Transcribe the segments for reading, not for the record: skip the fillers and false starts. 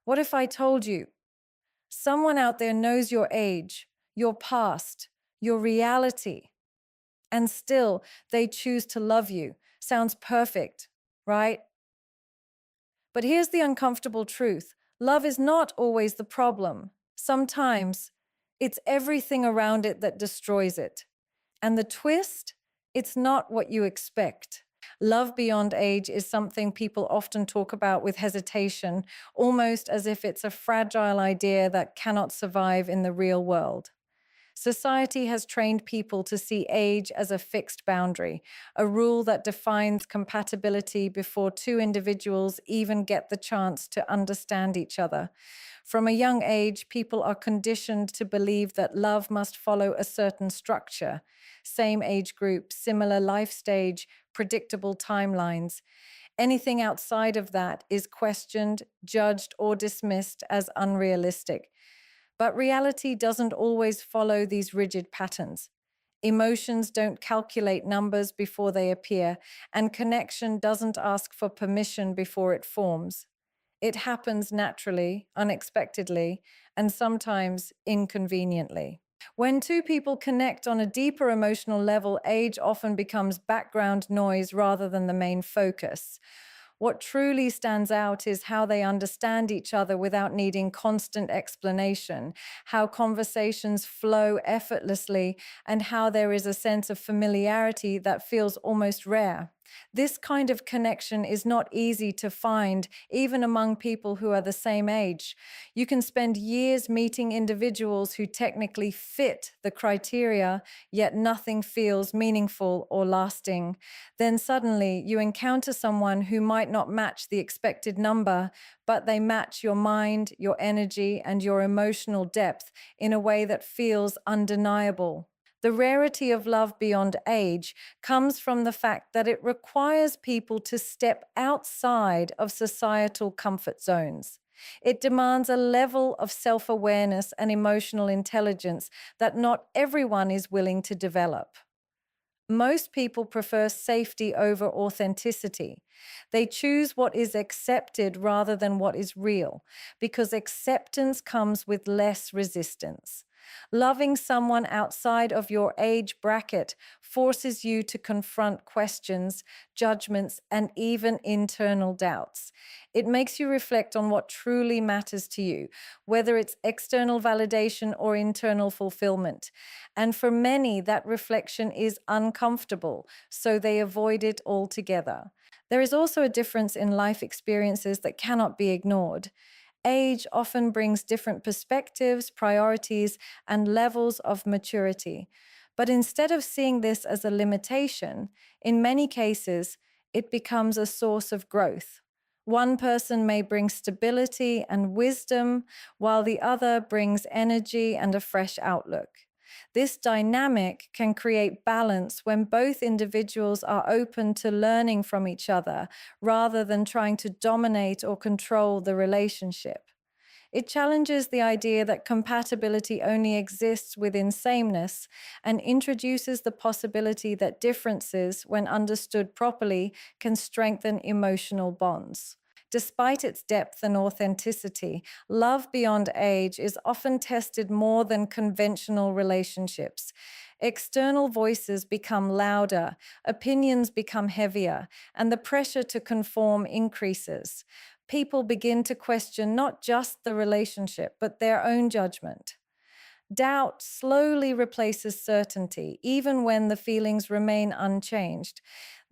What if I told you someone out there knows your age, your past, your reality, and still they choose to love you? Sounds perfect, right? But here's the uncomfortable truth: love is not always the problem. Sometimes it's everything around it that destroys it. And the twist? It's not what you expect. Love beyond age is something people often talk about with hesitation, almost as if it's a fragile idea that cannot survive in the real world. Society has trained people to see age as a fixed boundary, a rule that defines compatibility before two individuals even get the chance to understand each other. From a young age, people are conditioned to believe that love must follow a certain structure: same age group, similar life stage, predictable timelines. Anything outside of that is questioned, judged, or dismissed as unrealistic. But reality doesn't always follow these rigid patterns. Emotions don't calculate numbers before they appear, and connection doesn't ask for permission before it forms. It happens naturally, unexpectedly, and sometimes inconveniently. When two people connect on a deeper emotional level, age often becomes background noise rather than the main focus. What truly stands out is how they understand each other without needing constant explanation, how conversations flow effortlessly, and how there is a sense of familiarity that feels almost rare. This kind of connection is not easy to find, even among people who are the same age. You can spend years meeting individuals who technically fit the criteria, yet nothing feels meaningful or lasting. Then suddenly you encounter someone who might not match the expected number, but they match your mind, your energy, and your emotional depth in a way that feels undeniable. The rarity of love beyond age comes from the fact that it requires people to step outside of societal comfort zones. It demands a level of self awareness and emotional intelligence that not everyone is willing to develop. Most people prefer safety over authenticity. They choose what is accepted rather than what is real, because acceptance comes with less resistance. Loving someone outside of your age bracket forces you to confront questions, judgments, and even internal doubts. It makes you reflect on what truly matters to you, whether it's external validation or internal fulfillment. And for many, that reflection is uncomfortable, so they avoid it altogether. There is also a difference in life experiences that cannot be ignored. Age often brings different perspectives, priorities, and levels of maturity. But instead of seeing this as a limitation, in many cases, it becomes a source of growth. One person may bring stability and wisdom, while the other brings energy and a fresh outlook. This dynamic can create balance when both individuals are open to learning from each other rather than trying to dominate or control the relationship. It challenges the idea that compatibility only exists within sameness and introduces the possibility that differences, when understood properly, can strengthen emotional bonds. Despite its depth and authenticity, love beyond age is often tested more than conventional relationships. External voices become louder, opinions become heavier, and the pressure to conform increases. People begin to question not just the relationship, but their own judgment. Doubt slowly replaces certainty, even when the feelings remain unchanged.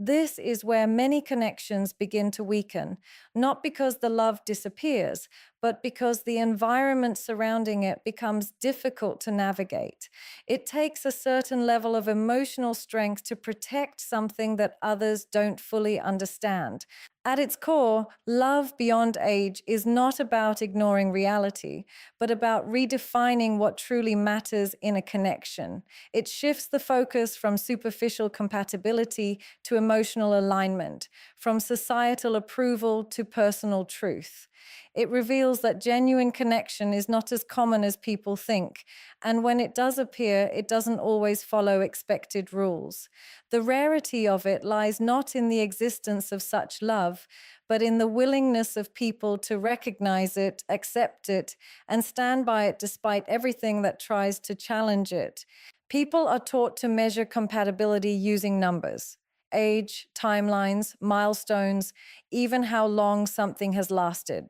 This is where many connections begin to weaken, not because the love disappears, but because the environment surrounding it becomes difficult to navigate. It takes a certain level of emotional strength to protect something that others don't fully understand. At its core, love beyond age is not about ignoring reality, but about redefining what truly matters in a connection. It shifts the focus from superficial compatibility to emotional alignment, from societal approval to personal truth. It reveals that genuine connection is not as common as people think, and when it does appear, it doesn't always follow expected rules. The rarity of it lies not in the existence of such love, but in the willingness of people to recognize it, accept it, and stand by it despite everything that tries to challenge it. People are taught to measure compatibility using numbers, age, timelines, milestones, even how long something has lasted.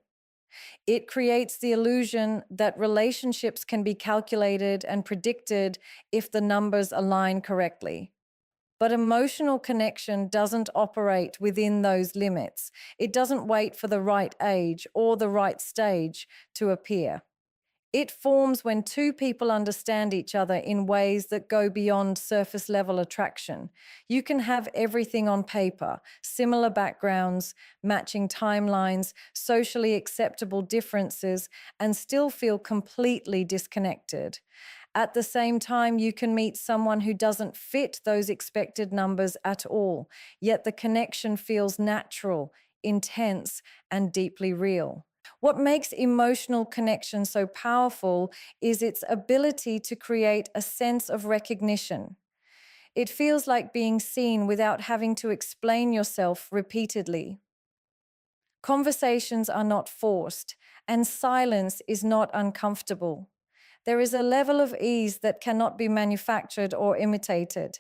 It creates the illusion that relationships can be calculated and predicted if the numbers align correctly. But emotional connection doesn't operate within those limits. It doesn't wait for the right age or the right stage to appear. It forms when two people understand each other in ways that go beyond surface level attraction. You can have everything on paper, similar backgrounds, matching timelines, socially acceptable differences, and still feel completely disconnected. At the same time, you can meet someone who doesn't fit those expected numbers at all, yet the connection feels natural, intense, and deeply real. What makes emotional connection so powerful is its ability to create a sense of recognition. It feels like being seen without having to explain yourself repeatedly. Conversations are not forced, and silence is not uncomfortable. There is a level of ease that cannot be manufactured or imitated.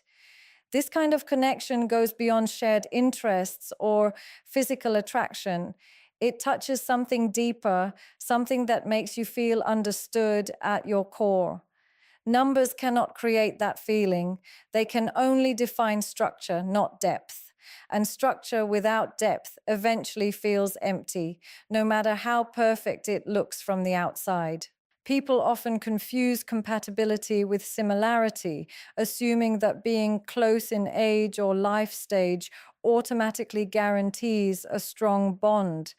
This kind of connection goes beyond shared interests or physical attraction. It touches something deeper, something that makes you feel understood at your core. Numbers cannot create that feeling. They can only define structure, not depth. And structure without depth eventually feels empty, no matter how perfect it looks from the outside. People often confuse compatibility with similarity, assuming that being close in age or life stage automatically guarantees a strong bond.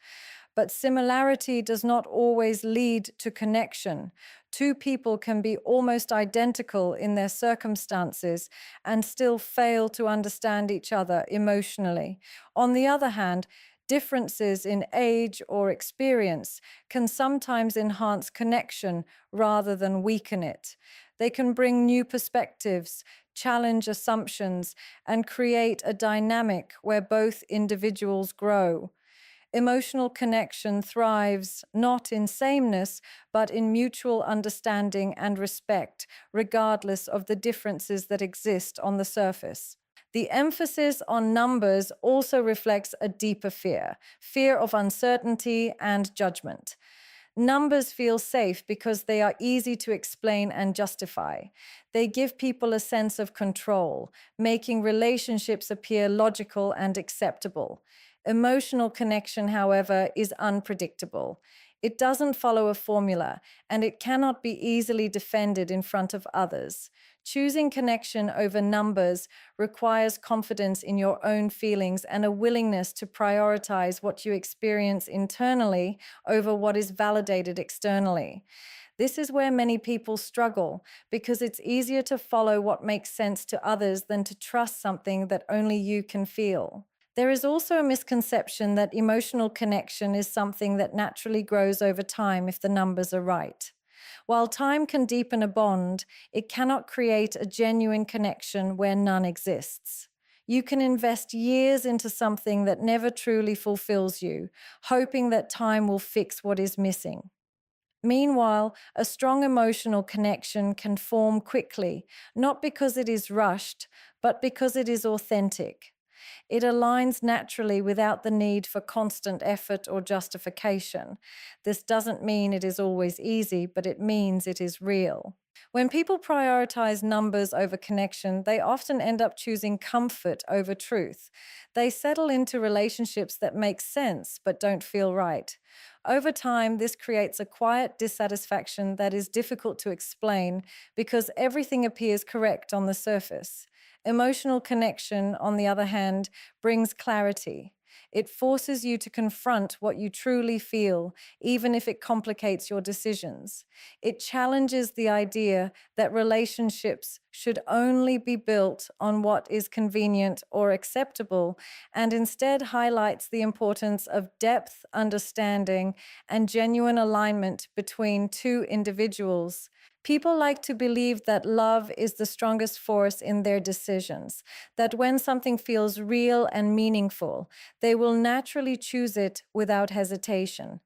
But similarity does not always lead to connection. Two people can be almost identical in their circumstances and still fail to understand each other emotionally. On the other hand, differences in age or experience can sometimes enhance connection rather than weaken it. They can bring new perspectives, challenge assumptions, and create a dynamic where both individuals grow. Emotional connection thrives not in sameness, but in mutual understanding and respect, regardless of the differences that exist on the surface. The emphasis on numbers also reflects a deeper fear of uncertainty and judgment. Numbers feel safe because they are easy to explain and justify. They give people a sense of control, making relationships appear logical and acceptable. Emotional connection, however, is unpredictable. It doesn't follow a formula, and it cannot be easily defended in front of others. Choosing connection over numbers requires confidence in your own feelings and a willingness to prioritize what you experience internally over what is validated externally. This is where many people struggle because it's easier to follow what makes sense to others than to trust something that only you can feel. There is also a misconception that emotional connection is something that naturally grows over time if the numbers are right. While time can deepen a bond, it cannot create a genuine connection where none exists. You can invest years into something that never truly fulfills you, hoping that time will fix what is missing. Meanwhile, a strong emotional connection can form quickly, not because it is rushed, but because it is authentic. It aligns naturally without the need for constant effort or justification. This doesn't mean it is always easy, but it means it is real. When people prioritize numbers over connection, they often end up choosing comfort over truth. They settle into relationships that make sense but don't feel right. Over time, this creates a quiet dissatisfaction that is difficult to explain because everything appears correct on the surface. Emotional connection, on the other hand, brings clarity. It forces you to confront what you truly feel, even if it complicates your decisions. It challenges the idea that relationships should only be built on what is convenient or acceptable, and instead highlights the importance of depth, understanding, and genuine alignment between two individuals. People like to believe that love is the strongest force in their decisions, that when something feels real and meaningful, they will naturally choose it without hesitation.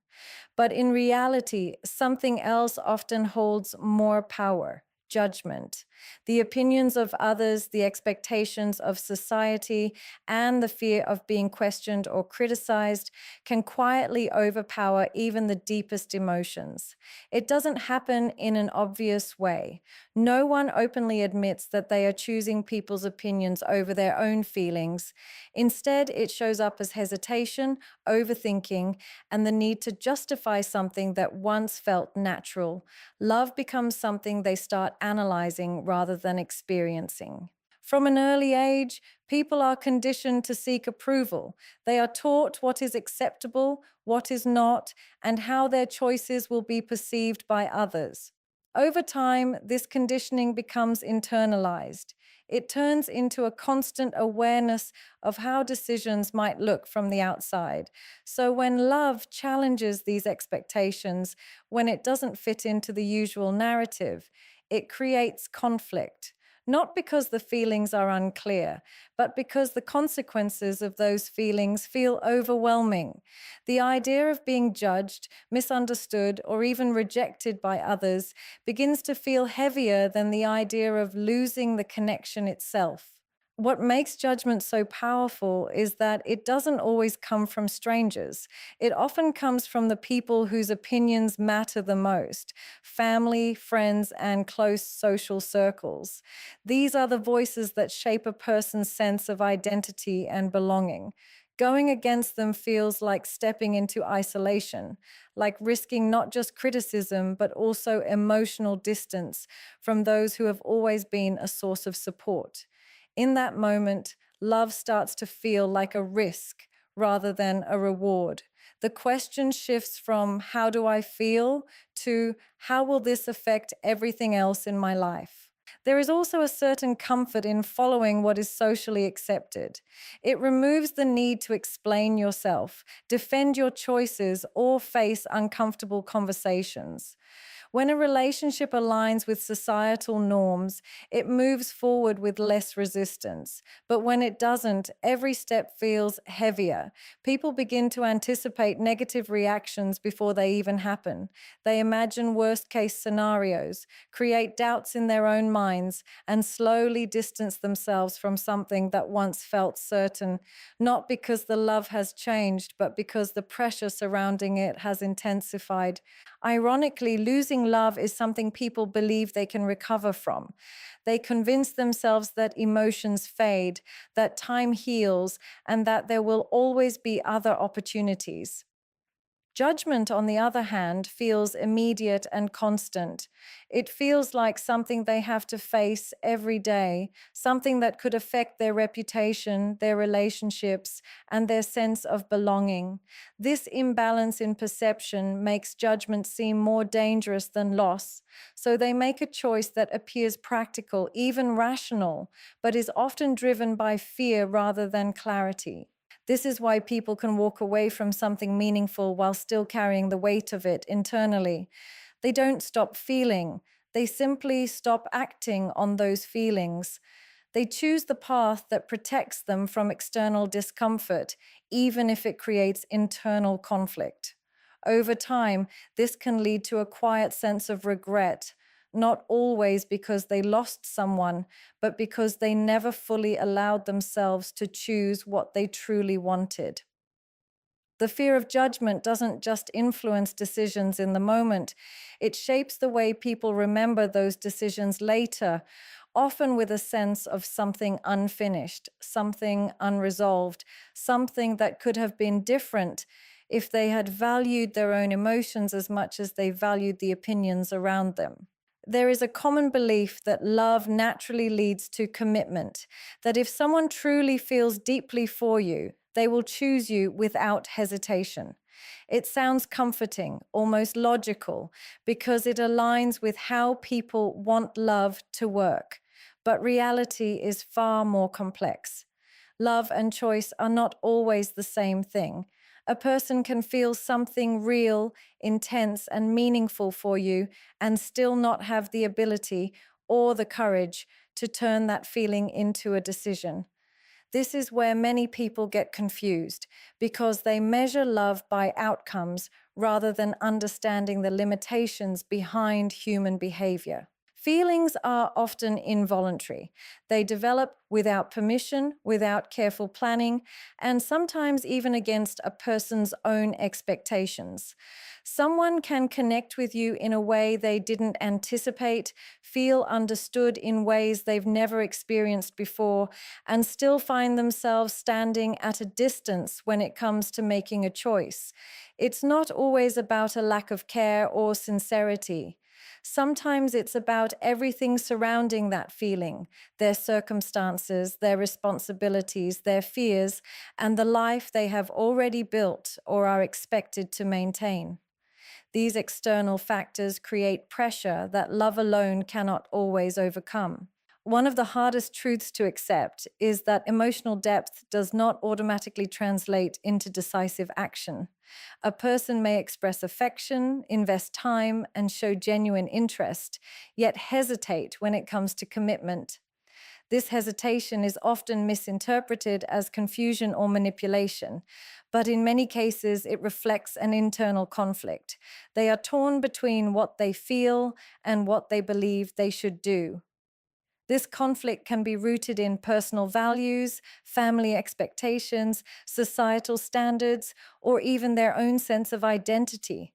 But in reality, something else often holds more power: judgment. The opinions of others, the expectations of society, and the fear of being questioned or criticized can quietly overpower even the deepest emotions. It doesn't happen in an obvious way. No one openly admits that they are choosing people's opinions over their own feelings. Instead, it shows up as hesitation, overthinking, and the need to justify something that once felt natural. Love becomes something they start analyzing rather than experiencing. From an early age, people are conditioned to seek approval. They are taught what is acceptable, what is not, and how their choices will be perceived by others. Over time, this conditioning becomes internalized. It turns into a constant awareness of how decisions might look from the outside. So, when love challenges these expectations, when it doesn't fit into the usual narrative, it creates conflict. Not because the feelings are unclear, but because the consequences of those feelings feel overwhelming. The idea of being judged, misunderstood, or even rejected by others begins to feel heavier than the idea of losing the connection itself. What makes judgment so powerful is that it doesn't always come from strangers. It often comes from the people whose opinions matter the most: family, friends, and close social circles. These are the voices that shape a person's sense of identity and belonging. Going against them feels like stepping into isolation, like risking not just criticism, but also emotional distance from those who have always been a source of support. In that moment, love starts to feel like a risk rather than a reward. The question shifts from how do I feel to how will this affect everything else in my life? There is also a certain comfort in following what is socially accepted. It removes the need to explain yourself, defend your choices, or face uncomfortable conversations. When a relationship aligns with societal norms, it moves forward with less resistance. But when it doesn't, every step feels heavier. People begin to anticipate negative reactions before they even happen. They imagine worst case scenarios, create doubts in their own minds, and slowly distance themselves from something that once felt certain, not because the love has changed, but because the pressure surrounding it has intensified. Ironically, losing love is something people believe they can recover from. They convince themselves that emotions fade, that time heals, and that there will always be other opportunities. Judgment, on the other hand, feels immediate and constant. It feels like something they have to face every day, something that could affect their reputation, their relationships, and their sense of belonging. This imbalance in perception makes judgment seem more dangerous than loss. So they make a choice that appears practical, even rational, but is often driven by fear rather than clarity. This is why people can walk away from something meaningful while still carrying the weight of it internally. They don't stop feeling, they simply stop acting on those feelings. They choose the path that protects them from external discomfort, even if it creates internal conflict. Over time, this can lead to a quiet sense of regret, not always because they lost someone, but because they never fully allowed themselves to choose what they truly wanted. The fear of judgment doesn't just influence decisions in the moment, it shapes the way people remember those decisions later, often with a sense of something unfinished, something unresolved, something that could have been different if they had valued their own emotions as much as they valued the opinions around them. There is a common belief that love naturally leads to commitment, that if someone truly feels deeply for you, they will choose you without hesitation. It sounds comforting, almost logical, because it aligns with how people want love to work. But reality is far more complex. Love and choice are not always the same thing. A person can feel something real, intense, and meaningful for you and still not have the ability or the courage to turn that feeling into a decision. This is where many people get confused because they measure love by outcomes rather than understanding the limitations behind human behavior. Feelings are often involuntary. They develop without permission, without careful planning, and sometimes even against a person's own expectations. Someone can connect with you in a way they didn't anticipate, feel understood in ways they've never experienced before, and still find themselves standing at a distance when it comes to making a choice. It's not always about a lack of care or sincerity. Sometimes it's about everything surrounding that feeling, their circumstances, their responsibilities, their fears, and the life they have already built or are expected to maintain. These external factors create pressure that love alone cannot always overcome. One of the hardest truths to accept is that emotional depth does not automatically translate into decisive action. A person may express affection, invest time, and show genuine interest, yet hesitate when it comes to commitment. This hesitation is often misinterpreted as confusion or manipulation, but in many cases it reflects an internal conflict. They are torn between what they feel and what they believe they should do. This conflict can be rooted in personal values, family expectations, societal standards, or even their own sense of identity.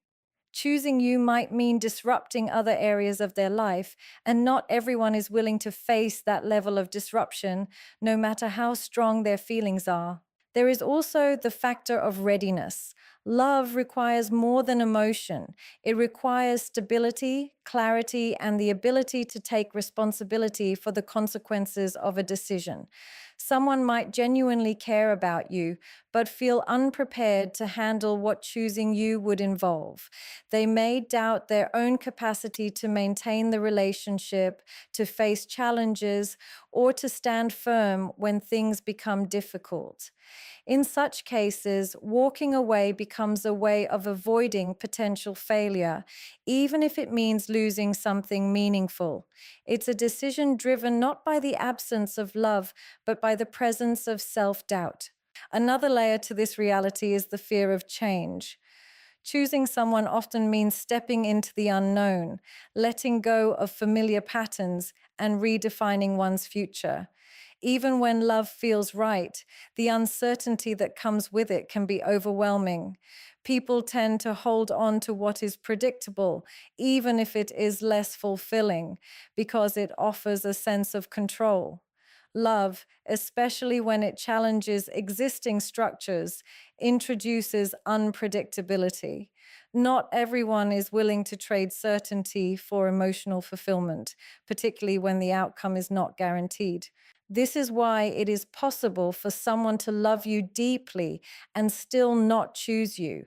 Choosing you might mean disrupting other areas of their life, and not everyone is willing to face that level of disruption, no matter how strong their feelings are. There is also the factor of readiness. Love requires more than emotion. It requires stability, clarity, and the ability to take responsibility for the consequences of a decision. Someone might genuinely care about you, but feel unprepared to handle what choosing you would involve. They may doubt their own capacity to maintain the relationship, to face challenges, or to stand firm when things become difficult. In such cases, walking away becomes a way of avoiding potential failure, even if it means losing something meaningful. It's a decision driven not by the absence of love, but by the presence of self-doubt. Another layer to this reality is the fear of change. Choosing someone often means stepping into the unknown, letting go of familiar patterns, and redefining one's future. Even when love feels right, the uncertainty that comes with it can be overwhelming. People tend to hold on to what is predictable, even if it is less fulfilling, because it offers a sense of control. Love, especially when it challenges existing structures, introduces unpredictability. Not everyone is willing to trade certainty for emotional fulfillment, particularly when the outcome is not guaranteed. This is why it is possible for someone to love you deeply and still not choose you.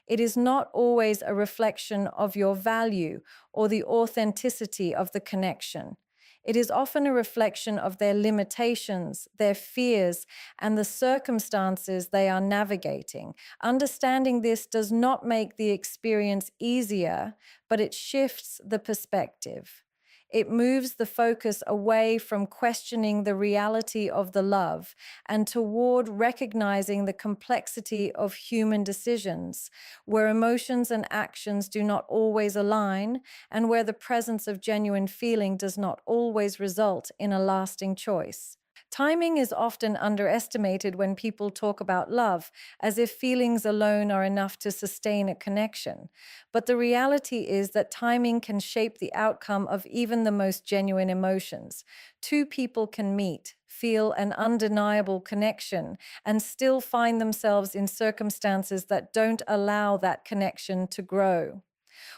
It is not always a reflection of your value or the authenticity of the connection. It is often a reflection of their limitations, their fears, and the circumstances they are navigating. Understanding this does not make the experience easier, but it shifts the perspective. It moves the focus away from questioning the reality of the love and toward recognizing the complexity of human decisions, where emotions and actions do not always align, and where the presence of genuine feeling does not always result in a lasting choice. Timing is often underestimated when people talk about love, as if feelings alone are enough to sustain a connection. But the reality is that timing can shape the outcome of even the most genuine emotions. Two people can meet, feel an undeniable connection, and still find themselves in circumstances that don't allow that connection to grow.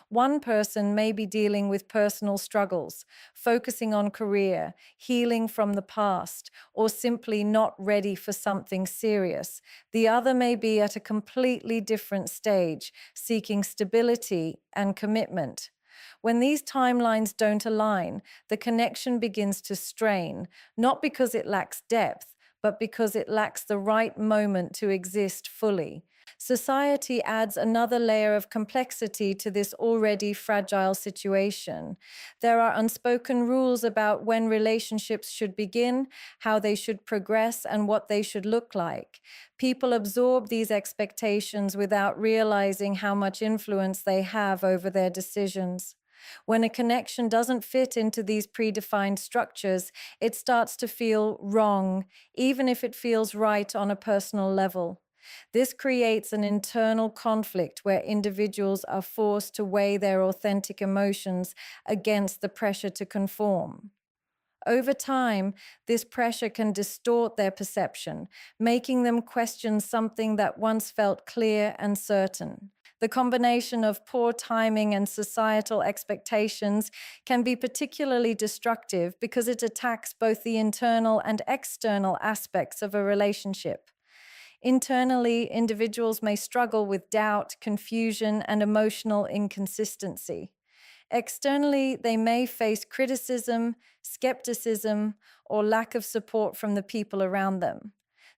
One person may be dealing with personal struggles, focusing on career, healing from the past, or simply not ready for something serious. The other may be at a completely different stage, seeking stability and commitment. When these timelines don't align, the connection begins to strain, not because it lacks depth, but because it lacks the right moment to exist fully. Society adds another layer of complexity to this already fragile situation. There are unspoken rules about when relationships should begin, how they should progress, and what they should look like. People absorb these expectations without realizing how much influence they have over their decisions. When a connection doesn't fit into these predefined structures, it starts to feel wrong, even if it feels right on a personal level. This creates an internal conflict where individuals are forced to weigh their authentic emotions against the pressure to conform. Over time, this pressure can distort their perception, making them question something that once felt clear and certain. The combination of poor timing and societal expectations can be particularly destructive because it attacks both the internal and external aspects of a relationship. Internally, individuals may struggle with doubt, confusion, and emotional inconsistency. Externally, they may face criticism, skepticism, or lack of support from the people around them.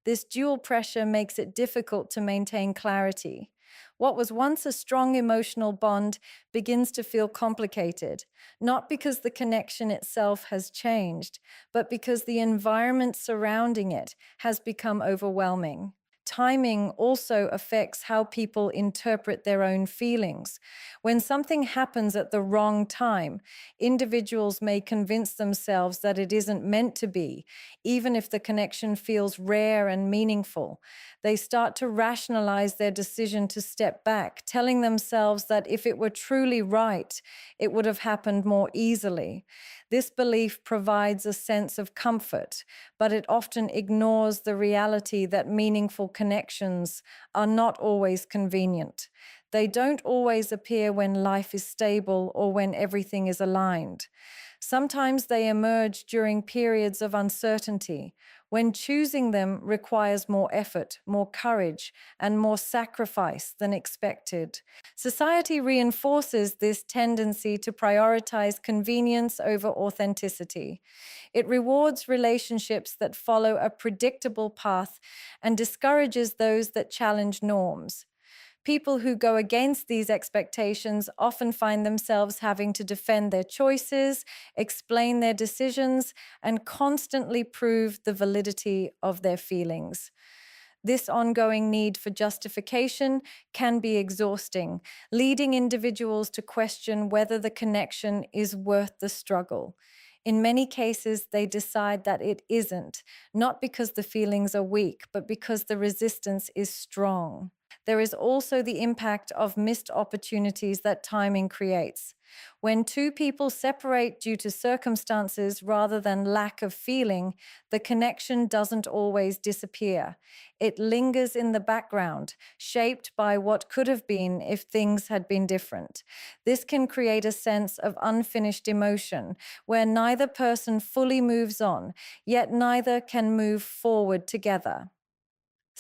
This dual pressure makes it difficult to maintain clarity. What was once a strong emotional bond begins to feel complicated, not because the connection itself has changed, but because the environment surrounding it has become overwhelming. Timing also affects how people interpret their own feelings. When something happens at the wrong time, individuals may convince themselves that it isn't meant to be, even if the connection feels rare and meaningful. They start to rationalize their decision to step back, telling themselves that if it were truly right, it would have happened more easily. This belief provides a sense of comfort, but it often ignores the reality that meaningful connections are not always convenient. They don't always appear when life is stable or when everything is aligned. Sometimes they emerge during periods of uncertainty, when choosing them requires more effort, more courage, and more sacrifice than expected. Society reinforces this tendency to prioritize convenience over authenticity. It rewards relationships that follow a predictable path and discourages those that challenge norms. People who go against these expectations often find themselves having to defend their choices, explain their decisions, and constantly prove the validity of their feelings. This ongoing need for justification can be exhausting, leading individuals to question whether the connection is worth the struggle. In many cases, they decide that it isn't, not because the feelings are weak, but because the resistance is strong. There is also the impact of missed opportunities that timing creates. When two people separate due to circumstances rather than lack of feeling, the connection doesn't always disappear. It lingers in the background, shaped by what could have been if things had been different. This can create a sense of unfinished emotion, where neither person fully moves on, yet neither can move forward together.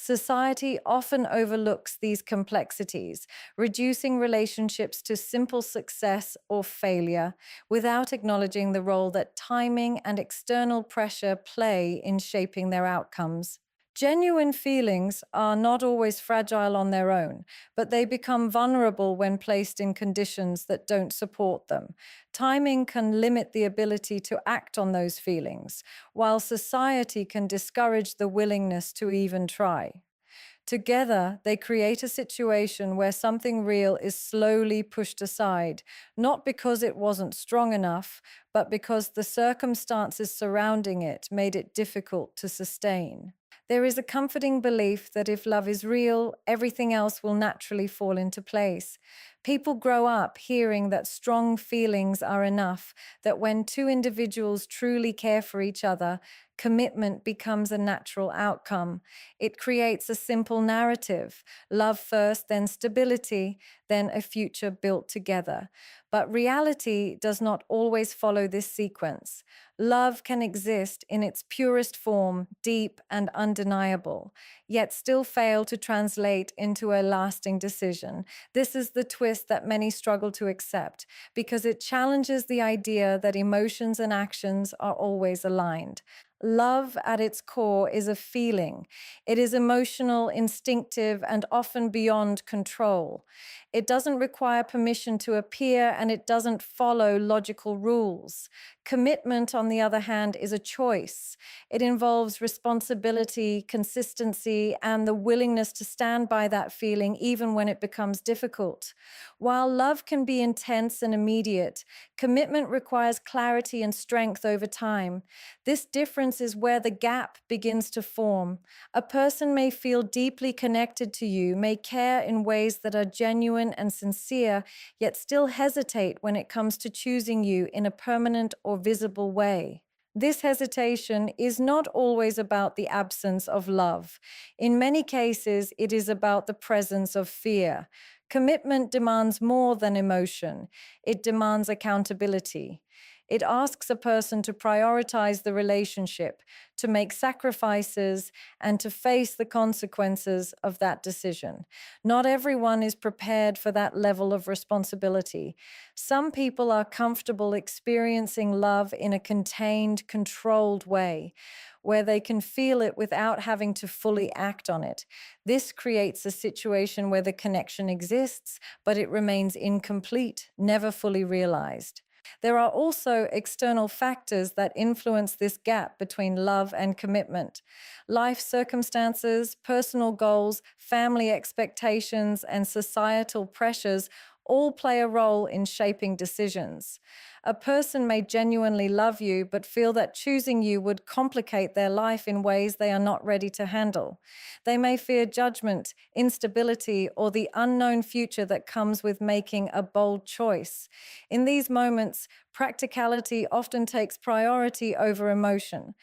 Society often overlooks these complexities, reducing relationships to simple success or failure without acknowledging the role that timing and external pressure play in shaping their outcomes. Genuine feelings are not always fragile on their own, but they become vulnerable when placed in conditions that don't support them. Timing can limit the ability to act on those feelings, while society can discourage the willingness to even try. Together, they create a situation where something real is slowly pushed aside, not because it wasn't strong enough, but because the circumstances surrounding it made it difficult to sustain. There is a comforting belief that if love is real, everything else will naturally fall into place. People grow up hearing that strong feelings are enough, that when two individuals truly care for each other, commitment becomes a natural outcome. It creates a simple narrative: love first, then stability, then a future built together. But reality does not always follow this sequence. Love can exist in its purest form, deep and undeniable, yet still fail to translate into a lasting decision. This is the twist twist that many struggle to accept because it challenges the idea that emotions and actions are always aligned. Love at its core is a feeling. It is emotional, instinctive, and often beyond control. It doesn't require permission to appear and it doesn't follow logical rules. Commitment, on the other hand, is a choice. It involves responsibility, consistency, and the willingness to stand by that feeling even when it becomes difficult. While love can be intense and immediate, commitment requires clarity and strength over time. This difference is where the gap begins to form. A person may feel deeply connected to you, may care in ways that are genuine and sincere, yet still hesitate when it comes to choosing you in a permanent or visible way. This hesitation is not always about the absence of love. In many cases, it is about the presence of fear. Commitment demands more than emotion, it demands accountability. It asks a person to prioritize the relationship, to make sacrifices, and to face the consequences of that decision. Not everyone is prepared for that level of responsibility. Some people are comfortable experiencing love in a contained, controlled way, where they can feel it without having to fully act on it. This creates a situation where the connection exists, but it remains incomplete, never fully realized. There are also external factors that influence this gap between love and commitment. Life circumstances, personal goals, family expectations, and societal pressures all play a role in shaping decisions. A person may genuinely love you, but feel that choosing you would complicate their life in ways they are not ready to handle. They may fear judgment, instability, or the unknown future that comes with making a bold choice. In these moments, practicality often takes priority over emotion.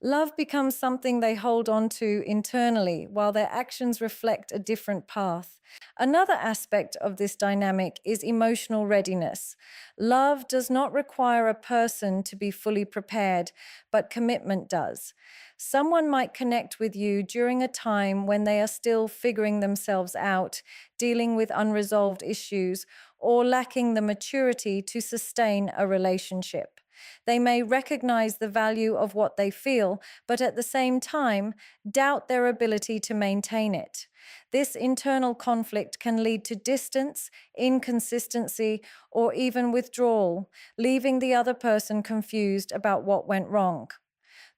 Love becomes something they hold on to internally, while their actions reflect a different path. Another aspect of this dynamic is emotional readiness. Love does not require a person to be fully prepared, but commitment does. Someone might connect with you during a time when they are still figuring themselves out, dealing with unresolved issues, or lacking the maturity to sustain a relationship. They may recognize the value of what they feel, but at the same time, doubt their ability to maintain it. This internal conflict can lead to distance, inconsistency, or even withdrawal, leaving the other person confused about what went wrong.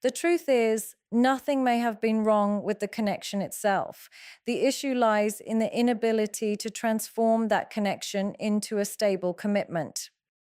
The truth is, nothing may have been wrong with the connection itself. The issue lies in the inability to transform that connection into a stable commitment.